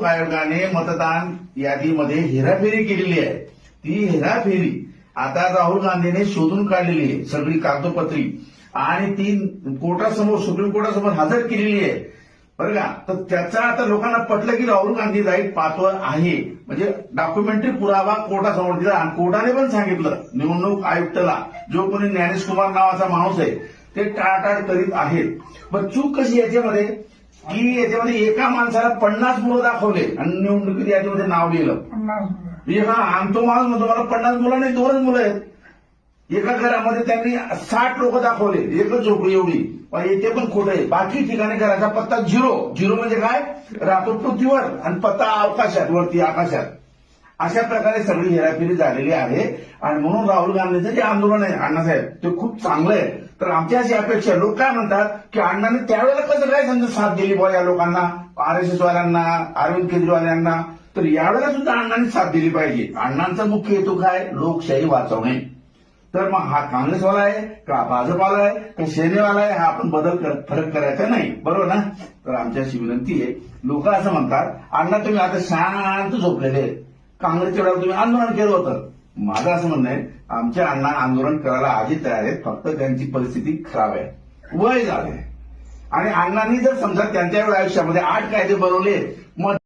आयोगाने मतदान यादीमध्ये हेराफेरी केलेली आहे. ती हेराफेरी आता राहुल गांधीने शोधून काढलेली आहे, सगळी कागदोपत्री, आणि ती कोर्टासमोर, सुप्रीम कोर्टासमोर हजर केलेली आहे, बरं का. तर त्याचा आता लोकांना पटलं की राहुल गांधी राईट पाथवर आहे, म्हणजे डॉक्युमेंटरी पुरावा कोर्टासमोर दिला. आणि कोर्टाने पण सांगितलं निवडणूक आयुक्ताला, जो कोणी ज्ञानेश कुमार नावाचा माणूस आहे, ते टाळाटाळ करीत आहेत. पण चूक कशी याच्यामध्ये की याच्यामध्ये एका माणसाला 50 मुलं दाखवले आणि निवडणुकीत यादीमध्ये नाव लिहिलं. आणि तो माणूस म्हणतो मला 50 मुलं नाही, 2च मुलं आहेत. एका घरामध्ये त्यांनी 60 लोक दाखवले, एकच झोपडी एवढी. पण इथे पण खोटं आहे. बाकी ठिकाणी घराचा पत्ता 0 म्हणजे काय, राहतो पृथ्वीवर आणि पत्ता अवकाशात, वरती आकाशात. अशा प्रकारे सगळी हेराफेरी झालेली आहे. आणि म्हणून राहुल गांधीचं जे आंदोलन आहे अण्णासाहेब, ते खूप चांगलं आहे. तर आमची अशी अपेक्षा, लोक काय म्हणतात की अण्णांनी त्यावेळेला कसं काय समजा साथ दिली बुवा या लोकांना, आरएसएस वाल्यांना, अरविंद केजरीवाल यांना. तर यावेळेला सुद्धा अण्णांनी साथ दिली पाहिजे. अण्णांचा मुख्य हेतू काय, लोकशाही वाचवणे. तर मग हा काँग्रेसवाला आहे का भाजपाला आहे का सेनेवाला आहे, हा आपण फरक करायचा नाही, बरोबर ना. तर आमची अशी विनंती आहे, लोक असं म्हणतात अण्णा तुम्ही आता शांत झोपलेले, काँग्रेसच्या वेळेला तुम्ही आंदोलन केलं होतं. माझं असं म्हणणं आहे, आमच्या अण्णा आंदोलन करायला आधी तयार आहेत, फक्त त्यांची परिस्थिती खराब आहे, वय झालंय. आणि अण्णांनी जर समजा त्यांच्या आयुष्यामध्ये 8 कायदे बनवले, मग